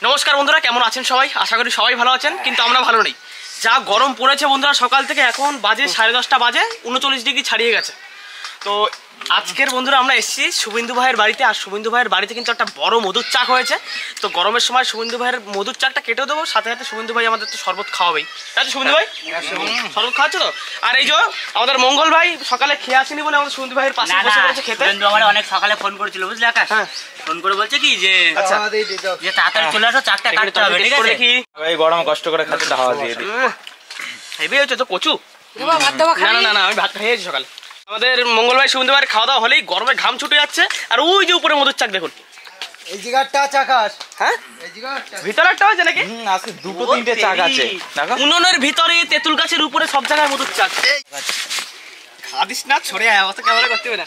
নমস্কার বন্ধুরা, কেমন আছেন সবাই? আশা করি সবাই ভালো আছেন, কিন্তু আমরা ভালো নেই। যা গরম পড়েছে বন্ধুরা, সকাল থেকে এখন বাজে 10:30 বাজে, 39 ডিগ্রি ছাড়িয়ে গেছে। তো আজকের বন্ধুরা আমরা এসেছি শুভেন্দু ভাইয়ের বাড়িতে। আর শুভেন্দু ভাইয়ের বাড়িতে কিন্তু একটা বড় মধুর চাক হয়েছে। তো গরমের সময় শুভেন্দু ভাইয়ের মধুর চাকটা কেটেও দেবো, সাথে সাথে শুভেন্দু ভাই আমাদের তো শরবত খাওয়াবেই, তাই তো শুভেন্দু ভাই? শরবত খাওয়াচ্ছে তো। আর এই যে আমাদের মঙ্গল ভাই সকালে খেয়ে আসেনি বলে আমাদের শুভেন্দু ভাইয়ের পাশে বসে পড়েছে খেতে। শুভেন্দু আমার অনেক সকালে ফোন করেছিল, বুঝলে আকাশ? ফোন করে বলছে কি যে আচ্ছা যে তাড়াতাড়ি চলে আসো, চাকটা কাটতে হবে, ঠিক আছে? এই গরম কষ্ট করে খাতে হাওয়া দিয়ে দিই। হেভি হচ্ছে তো কচু। না না আমি ভাত খেয়েছি সকালে। আমাদের মঙ্গল ভাই শুভেন্দু ভাইয়ের খাওয়া দাওয়া হলেই গরমে ঘাম ছুটে যাচ্ছে। আর ওই যে উপরে মধুর চাক দেখুন, এই জায়গাটা চাক আছে। হ্যাঁ ভিতরে একটা হয়েছে নাকি? আজকে দুটো তিনটে চাক আছে। উনুনের ভিতরে, তেঁতুল গাছের উপরে, সব জায়গায় মধুর চাক। খাদিস না, ছড়ে আয়, অবস্থা ক্যামেরা করতে হবে না।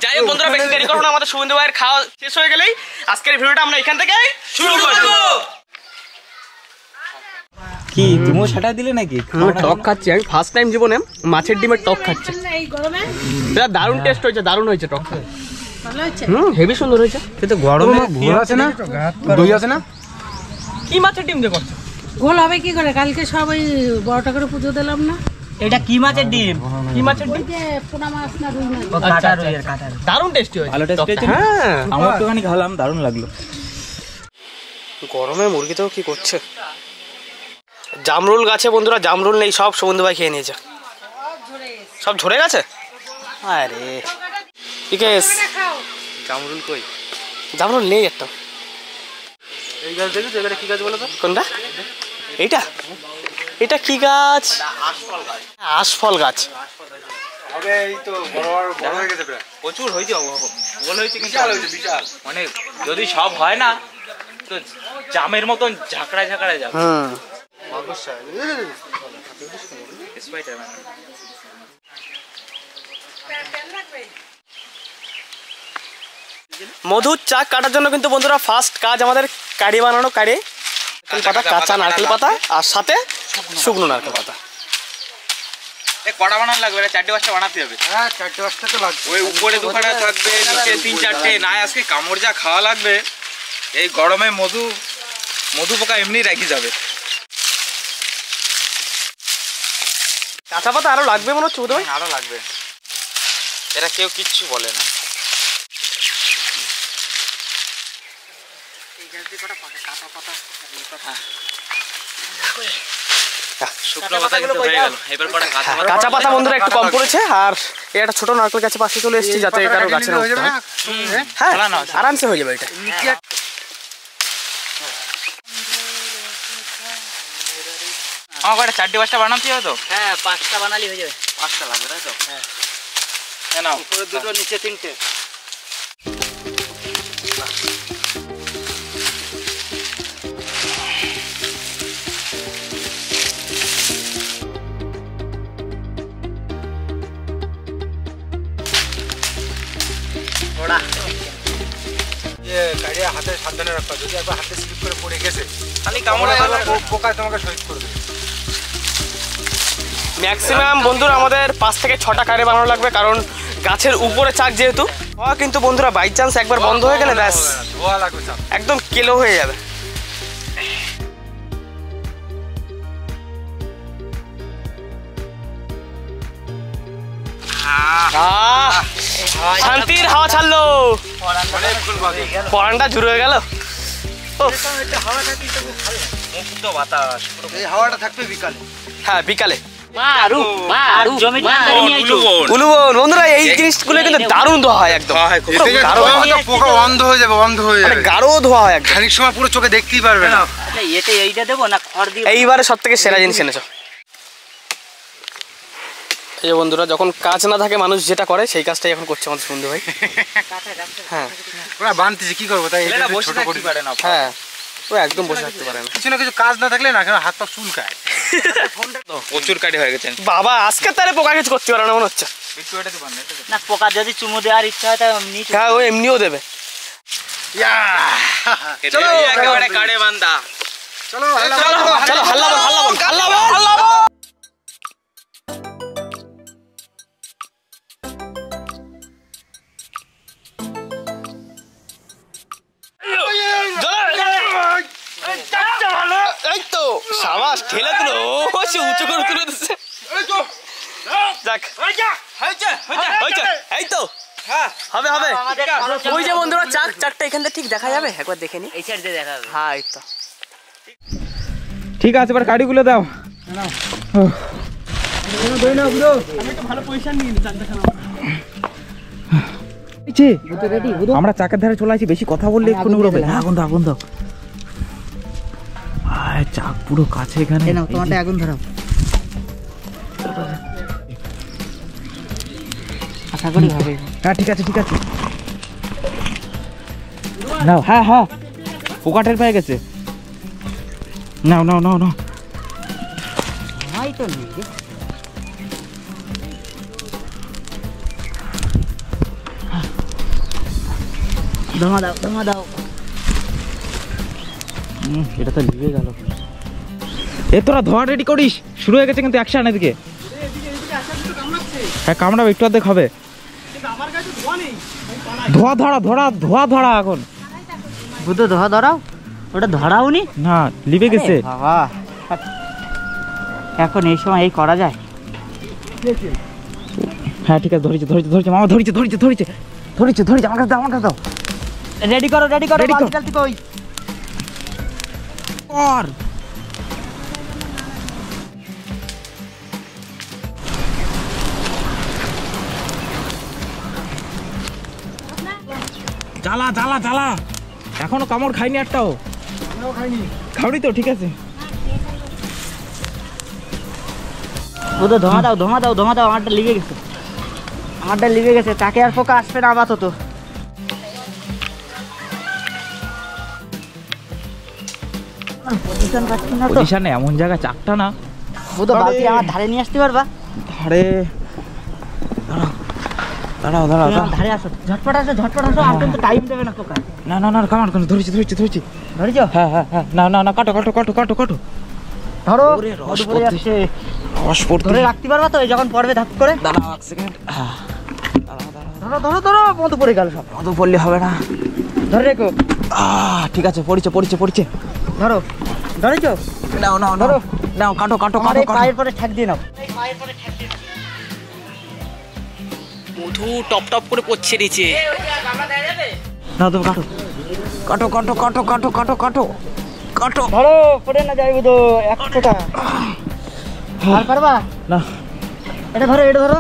যাই হোক বন্ধুরা, বেশি দেরি করবো না, আমাদের শুভেন্দু ভাইয়ের খাওয়া শেষ হয়ে গেলেই আজকের ভিডিওটা আমরা এখান থেকে শুরু করবো। কি তুমিও সেটা দিলে নাকি? টক খাচ্ছি আমি, ফার্স্ট টাইম জীবনে মাছের ডিমের টক খাচ্ছি। এটা দারুণ টেস্ট হয়েছে, দারুণ হয়েছে টক। হেভি সুন্দর হয়েছে। তো গরমে ঘোল আছে না, দই আছে না? কি মাছের ডিম দিয়ে করছো? গোল হবে কি করে? কালকে সবাই 12টা করে পুজো দিলাম না। এটা কি মাছের ডিম? কি মাছের ডিম? যে পোনা মাছ না রুই মাছ। কাটা রুইয়ের কাটা। দারুণ টেস্টি হয়েছে। ভালো টেস্ট হয়েছে। হ্যাঁ আমার একটুখানি খালাম, দারুণ লাগলো। গরমে মুরগিতেও কি করছে। জামরুল গাছে বন্ধুরা জামরুল নেই, সব শুভেন্দু ভাই খেয়ে নিয়েছে। সব ঝরে গেছে। আরে ইকেশ, জামরুল কই? জামরুল নেই একটা। এই গাছ দেখেছো? এবারে কি গাছ বলো তো? কোনটা? এইটা? এটা কি গাছ? আশফল গাছ। প্রচুর হয়েছে, গোল হয়েছে, বিশাল হয়েছে, বিশাল। মানে যদি সব হয় না তো জামের মতন ঝাঁকড়ায় ঝাঁকড়ায় যাবে। মধুর চাক কাটার জন্য কিন্তু বন্ধুরা ফার্স্ট কাজ আমাদের কাড়ি বানানো। কাড়ি পাতা, কাঁচা নারকেল পাতা আর সাথে শুকনো নারকেল পাতা। কটা বানানো লাগবে? 4-5টা বানাতে হবে। হ্যাঁ 4-5টা তো লাগবে। ওই উপরে দুখানা থাকবে, নিচে 3-4টে। না আজকে কামড় যা খাওয়া লাগবে এই গরমে, মধু পোকা এমনি রাখি যাবে। কাঁচা পাতা আরো লাগবে মনে হচ্ছে বোধহয়। আরো লাগবে, এরা কেউ কিচ্ছু বলে না। কাঁচা পাতা বন্ধুরা একটু কম পড়েছে। আর এটা ছোট নারকেল গাছের পাশে চলে এসেছি যাতে কারো গাছের হ্যাঁ আরামসে হয়ে যাবে এটা। আমার কটা 4-5টা বানাতে হবে তো? হ্যাঁ 5টা বানালি হয়ে যাবে। 5টা লাগবে তাই তো? হ্যাঁ উপরে দুটো, নিচে 3টে। হাতে সাবধানে রাখবা, যদি একবার হাতে স্লিপ করে পড়ে গেছে খালি কামড়ে পোকা তোমাকে শহীদ করবে। ম্যাক্সিমাম বন্ধুরা আমাদের 5 থেকে 6টা কাড়ি বানানো লাগবে, কারণ গাছের উপরে চাক যেহেতু। কিন্তু বন্ধুরা বাই চান্স একবার বন্ধ হয়ে গেলে ব্যাস ধোয়া লাগবে, একদম কেলো হয়ে যাবে। শান্তির হাওয়া ছাড়লো, পরানটা জুড়ে হয়ে গেল। বাতাস, এই হাওয়াটা থাকবে বিকালে। হ্যাঁ বিকালে বন্ধুরা এই জিনিসগুলো কিন্তু দারুণ ধোয়া হয়, একদম পোকা বন্ধ হয়ে যাবে, বন্ধ হয়ে যাবে, গাঢ় ধোয়া হয় একদম। খানিক সময় পুরো চোখে দেখতেই পারবে না। এতে এইটা দেবো না খড় দিয়ে? এইবারে সব থেকে সেরা জিনিস এনেছো। এই বন্ধুরা যখন কাজ না থাকে মানুষ যেটা করে সেই কাজটাই এখন করছে আমাদের বন্ধু ভাই। হ্যাঁ ওরা বানতেছে, কি করবো তাই? ছোট করে পারে না। হ্যাঁ ও একদম বসে থাকতে পারে না, কিছু না কিছু কাজ না থাকলে না হাত পা চুলকায়। প্রচুর কাটি হয়ে গেছেন বাবা, আজকে তারে পোকা কিছু করতে পারে না মনে হচ্ছে। না পোকা যদি চুমু দেওয়ার ইচ্ছা হয় তাহলে হ্যাঁ ও এমনিও দেবে। চলো একেবারে কাড়ে বান্দা, চলো চলো হাল্লা বল হাল্লা বল হাল্লা বল হাল্লা বল। সাবাস ঠেলে তুলো, ও সে উঁচু করে তুলে দিচ্ছে। যাক এই তো হবে হবে। ওই যে বন্ধুরা চাকটা এখান থেকে ঠিক দেখা যাবে, একবার দেখে নি। এই সাইড দিয়ে দেখা যাবে। হ্যাঁ এই তো ঠিক আছে, এবার গাড়িগুলো দাও। ভালো পজিশন নিয়ে চাক দেখানো। আমরা চাকের ধারে চলে আসি, বেশি কথা বললে একটু উড়বে। আগুন দাও, আগুন দাও। চাক পুরো কাছে এখানে। তোমারটা আগুন ধরাও। আশা করি হবে। হ্যাঁ ঠিক আছে, ঠিক আছে। নাও, হ্যাঁ হ্যাঁ, পোকা টের পেয়ে গেছে। নাও নাও নাও নাও। হয় তো নেই। ধোঁয়া দাও, ধোঁয়া দাও। এটা তো লিভে গেল। এ তোরা ধোয়া রেডি করিস, শুরু হয়ে গেছে কিন্তু অ্যাকশন এদিকে। হ্যাঁ কামড়াবে, একটু অর্ধেক হবে। ধোয়া ধরা ধরা ধোয়া ধরা এখন। বুদ্ধ ধোঁয়া ধরাও, ওটা ধরাওনি না, লিভে গেছে। বাবা, এখন এই সময় এই করা যায়? হ্যাঁ ঠিক আছে, ধরেছে ধরেছে ধরেছে মামা, ধরেছে ধরেছে ধরেছে ধরেছে ধরেছে। আমার কাছে দাও, আমার কাছে দাও। রেডি করো, রেডি করো। Ready করো। বালতি কই? কর। জ্বালা জ্বালা জ্বালা, এখনো কামড় খাইনি একটাও। খাওনি তো, ঠিক আছে। বুদ্ধ ধোঁয়া দাও, ধোঁয়া দাও, ধোঁয়া দাও। আমারটা লিভে গেছে, আমারটা লিভে গেছে। তাকে আর পোকা আসবে না আপাতত। পজিশন পাচ্ছি না তো। পজিশনে এমন জায়গা চাকটা না। বুদ্ধ বালতি আমার ধারে নিয়ে আসতে পারবা? ধারে দাঁড়াও দাঁড়াও দাঁড়াও। ধারে আসো, ঝটপট আসো, ঝটপট আসো। আর কিন্তু টাইম দেবে না পোকা। না না না, কামড় কেন? ধরেছি ধরেছি ধরেছি। ধরেছো? হ্যাঁ হ্যাঁ হ্যাঁ, না না না, কাটো কাটো কাটো কাটো কাটো। ধরো, ওরে, রস মধু পড়ে পড়তেছে। যাচ্ছে। রস পড়তে। ধরে রাখতে পারবা তো? এই যখন পড়বে ধাপ করে। দাঁড়াও এক সেকেন্ড। ধরো ধরো ধরো, মধু পড়ে গেল সব। অত পড়লে হবে না। ধরে রেখো। ঠিক আছে, পড়ছে পড়ছে পড়ছে। ধরো, ধরেছো? নাও নাও নাও নাও, কাটো কাটো আমার কাটো এই পায়ের পরে ঠ্যাক দিয়ে নাও। মধু টপ টপ করে পড়ছে নিচে। নাও তুমি কাটো কাটো কাটো কাটো কাটো কাটো কাটো কাটো। ধরো, পড়ে না যাইবে তো। এক ফোঁটা আর পারবা না, এটা ধরো, এটা ধরো।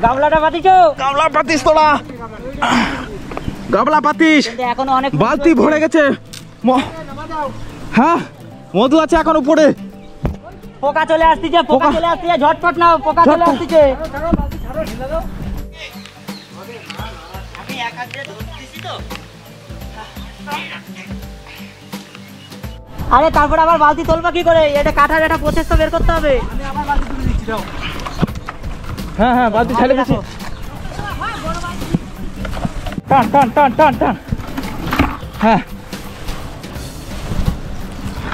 গামলাটা পাতিছো? গামলা পাতিস তোরা, গামলা পাতিস। কিন্তু এখনো অনেক বালতি ভরে গেছে। হ্যাঁ, মধু আছে এখন উপরে। পোকা চলে আসতেছে, পোকা চলে আসতেছে। ঝটপট নাও, পোকা চলে আসতেছে। আমি এক হাত দিয়ে ধরতেছি তো। আরে তারপর আবার বালতি তুলবা কি করে? এটা কাটার একটা প্রসেস তো বের করতে হবে। হ্যাঁ হ্যাঁ, বালতি ছেড়ে দিছি। টান টান টান টান টান। হ্যাঁ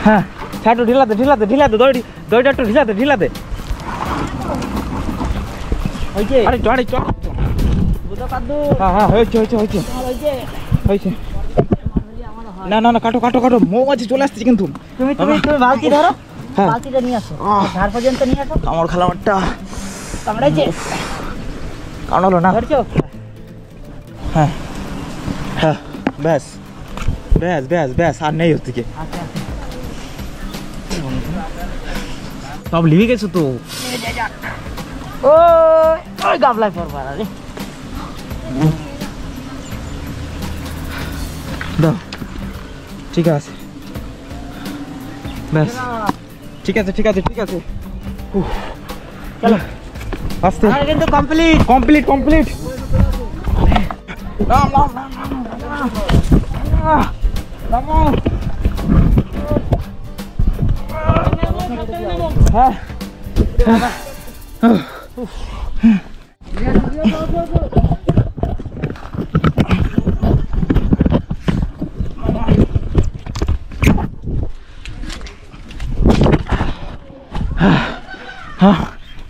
হ্যাঁ, একটু ঢিলাতে ঢিলাতে ঢিলাতে, দড়িটা একটু ঢিলাতে ঢিলাতে। হয়েছে? আরে চড়ে চড়। বুঝো কাদ্দু? হ্যাঁ হ্যাঁ, হয়েছে হয়েছে হয়েছে হয়েছে? হয়েছে। না না না, কাটো কাটো কাটো, মৌমাছি চলে আসছে কিন্তু। তুমি তুমি তুমি বালতি ধরো, হ্যাঁ। বালতিটা নিয়ে আসো। ধার পর্যন্ত নিয়ে আসো। কামড় খেলাম একটা। কামড়াইছে? কামড়ালো না। ধরছো? হ্যাঁ হ্যাঁ, ব্যাস ব্যাস ব্যাস ব্যাস, আর নেই ওর থেকে। আচ্ছা, সব লিভে গেছো তো। ওই গাবলায় পড়বা রে। দাও, ঠিক আছে, ব্যাস ঠিক আছে ঠিক আছে ঠিক আছে। চলো, আস্তে। আর কিন্তু কমপ্লিট। Complete complete. নাম নাম নাম নাম। হ্যাঁ,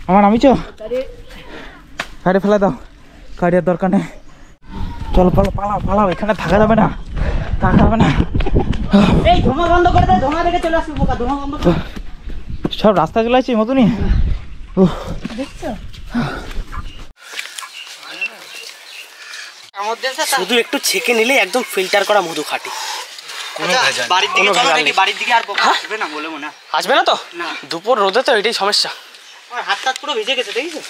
আমার নামিছো? গাড়ি ফেলে দাও, গাড়ির দরকার নেই। চলো পালাও পালাও পালাও, এখানে থাকা যাবে না। তাকাবে না। এই ধোঁয়া বন্ধ করে দে, ধোঁয়া দেখে চলে আসবি পোকা, ধোঁয়া বন্ধ করে। সব রাস্তা চলে আসছি মতো নিয়ে। দেখছো শুধু একটু ছেঁকে নিলে একদম ফিল্টার করা মধু খাঁটি। বাড়ির দিকে চলো নাকি, বাড়ির দিকে আর পোকা আসবে না বলে মনে হয়। আসবে না তো? না। দুপুর রোদে তো এটাই সমস্যা। আমার হাত টাত পুরো ভিজে গেছে, দেখেছো?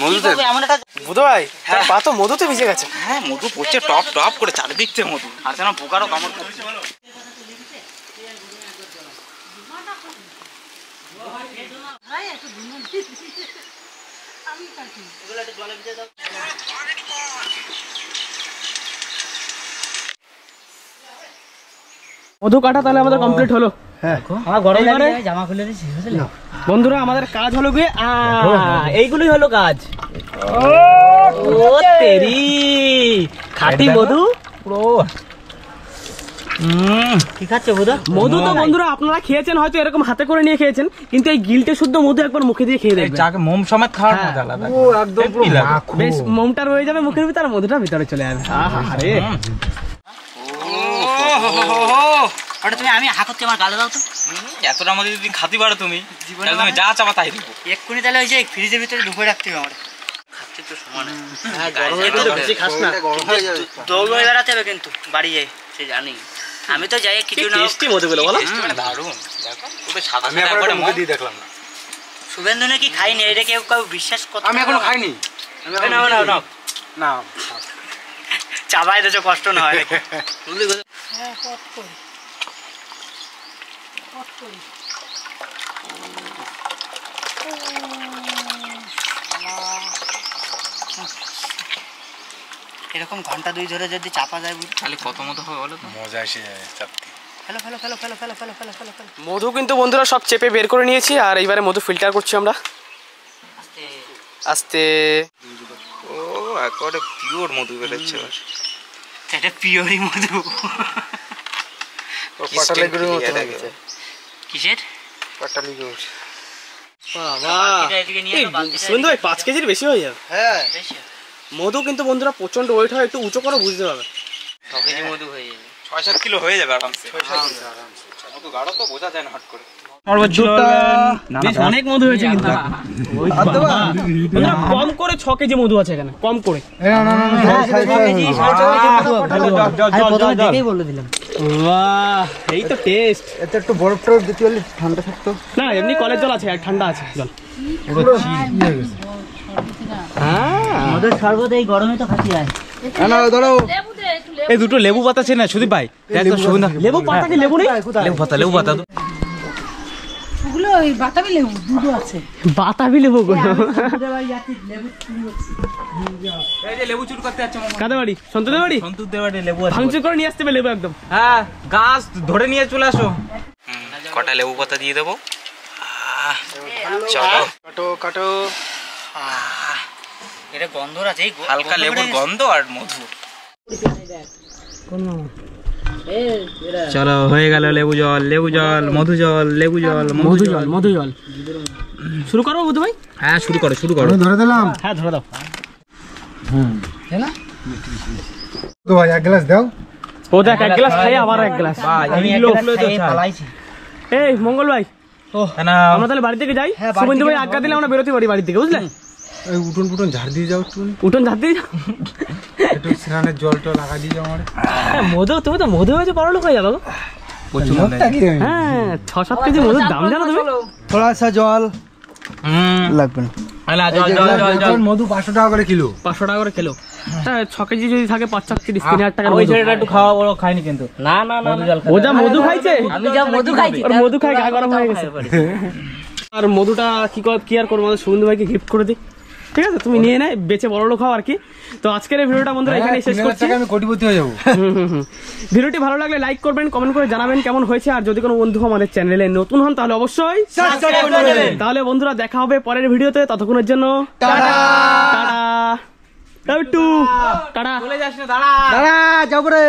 মধুতে এমন একটা বুধ ভাই হ্যাঁ পা তো মধুতে ভিজে গেছে। হ্যাঁ মধু পড়ছে টপ টপ করে চারিদিক থেকে মধু। আর যেন পোকারও কামড় করছে। মধু কাটা তাহলে আমাদের কমপ্লিট হলো। আমার গরম এইবারে- লাগে, আমি জামা খুলে দিচ্ছি, বুঝলি? বন্ধুরা আমাদের কাজ হলো গিয়ে এইগুলোই হলো কাজ। ও তেরি খাঁটি মধু পুরো। কি খাচ্ছে বুধা? মধু তো বন্ধুরা আপনারা খেয়েছেন হয়তো এরকম হাতে করে নিয়ে খেয়েছেন, কিন্তু এই গিলটে শুদ্ধ মধু একবার মুখে দিয়ে খেয়ে দেখবেন। যাকে মোম সমেত খাওয়ার মজা আলাদা। ও একদম পুরো বেশ মোমটা রয়ে যাবে মুখের ভিতরে, মধুটা ভিতরে চলে যাবে। আহা রে ওটা তুমি, আমি হা করতে আমার গালে দাও তো। এতটা মধ্যে যদি খাতে পারো তুমি, তাহলে তুমি যা চাবা তাই দেবো। এক্ষুনি তাহলে ওই যে ফ্রিজের ভিতরে ঢুকে রাখতে হবে আমার। খাচ্ছে তো সমান। হ্যাঁ গরমে কিন্তু বেশি খাস না। দৌড় হয়ে বেড়াতে হবে কিন্তু বাড়ি যাই, সে জানি। আমি তো যাই কিছু না। টেস্টি মধুগুলো বলো। দারুণ। দেখো পুরো সাদা সাদা একবারে মুখে দিয়ে দেখলাম না। শুভেন্দু নাকি খাইনি, এটা কেউ কেউ বিশ্বাস করতে আমি এখনো খাইনি। না না না না চাবাই দিয়েছো, কষ্ট না হয়। হ্যাঁ কত করি কত করি এরকম ঘন্টা দুই ধরে যদি চাপা যায়, তাহলে কত মতো হবে বলো তো? মজা এসে যায় চাপতে। ফেলো ফেলো ফেলো ফেলো ফেলো ফেলো ফেলো ফেলো ফেলো। মধু কিন্তু বন্ধুরা সব চেপে বের করে নিয়েছি, আর এইবারে মধু ফিল্টার করছি আমরা আস্তে আস্তে। ও একেবারে পিওর মধু বেরোচ্ছে। এটা পিওরই মধু। পাটালি গুঁড়োর মতো লাগছে। কিসের? পাটালি গুঁড়ো। বাবা এটা এদিকে নিয়ে এই তো বালতিটা সুন্দর ভাই 5 কেজির বেশি হয়ে যাবে। হ্যাঁ বেশি মধু কিন্তু বন্ধুরা প্রচন্ড ওয়েট হয়, একটু উঁচু করে বুঝতে পারবে। 6 কেজি মধু হয়ে যাবে। 6-7 কিলো হয়ে যাবে আরামসে। মধু গাঢ় তো বোঝা যায় না হট করে। বেশ অনেক মধু হয়েছে কিন্তু। বন্ধুরা, কম করে 6 কেজি মধু আছে এখানে, কম করে। বলে দিলাম। বাহ এই তো টেস্ট। এতে একটু বরফ টরফ দিতে হলে ঠান্ডা থাকতো। না এমনি কলের জল আছে, আর ঠান্ডা আছে জল। মধুর শরবত এই গরমে তো খাচ্ছি যায়। দাঁড়াও এই দুটো লেবু পাতা আছে না সুদীপ ভাই? একদম সুগন্ধ। লেবু পাতা কি লেবু নেই? লেবু পাতা ওগুলো ওই বাতাবি লেবু দুধও আছে। বাতাবি লেবু গুলো। এই যে লেবু চুর করতে যাচ্ছে মামা। কাদের বাড়ি? সন্তুদের বাড়ি? সন্তুদের বাড়ি লেবু আছে। ভাঙচুর করে নিয়ে আসতে হবে লেবু একদম। হ্যাঁ গাছ ধরে নিয়ে চলে আসো। কটা লেবু পাতা দিয়ে দেবো। চলো কাটো কাটো। এটা গন্ধ আছে, এই হালকা লেবুর গন্ধ আর মধু। চলো হয়ে গেল লেবু জল, মধু জল, লেবু জল, মধু জল। শুরু করবো বুধ ভাই? হ্যাঁ শুরু করো। ধরে দিলাম হ্যাঁ ধরে দাও। তো ভাই এক গ্লাস দাও। ও দেখ এক গ্লাস খাই আবার এক গ্লাস। আমি পালাইছি। এই মঙ্গল ভাই না আমরা তাহলে বাড়ি থেকে যাই। শুভেন্দু ভাই আজ্ঞা দিলে আমরা বেরোতে পারি বাড়ি থেকে, বুঝলে? এই উঠোন পুটন ঝাড় দিয়ে যাও একটু। উঠোন ঝাড়তে একটু স্নানের জলটা লাগা দিয়ে যাও আমার। মধু, তুমি তো মধু হয়েছে বড় লোক হয়ে যাবো। হ্যাঁ 6-7 কেজি মধুর দাম জানো তুমি? থোড়া সা জল লাগবে না। জল মধু 500 টাকা করে কিলো। 500 টাকা করে কিলো। হ্যাঁ 6 কেজি যদি থাকে 5-4 কেজি 3,000 টাকা। ওই ছেলেটা একটু খাওয়া বড় খাইনি কিন্তু। না না না ও যা মধু খাইছে, আমি যা মধু খাইছি ওর মধু খাই গা গরম হয়ে গেছে। আর মধুটা কি আর করবো, আমাদের শুভেন্দু ভাইকে গিফট করে দিই। ঠিক আছে তুমি নিয়ে নেয়, বেচে বড় লোক হও আর কি। তো আজকের এই ভিডিওটা বন্ধুরা এখানে শেষ করছি। আমি কোটিপতি হয়ে যাবো। ভিডিওটি ভালো লাগলে লাইক করবেন, কমেন্ট করে জানাবেন কেমন হয়েছে। আর যদি কোনো বন্ধু আমাদের চ্যানেলে নতুন হন তাহলে অবশ্যই সাবস্ক্রাইব করে দেবেন। তাহলে বন্ধুরা দেখা হবে পরের ভিডিওতে, ততক্ষণের জন্য টাটা টাটা টাটা। চলে যাস না, দাঁড়া। দাঁড়া যাও রে।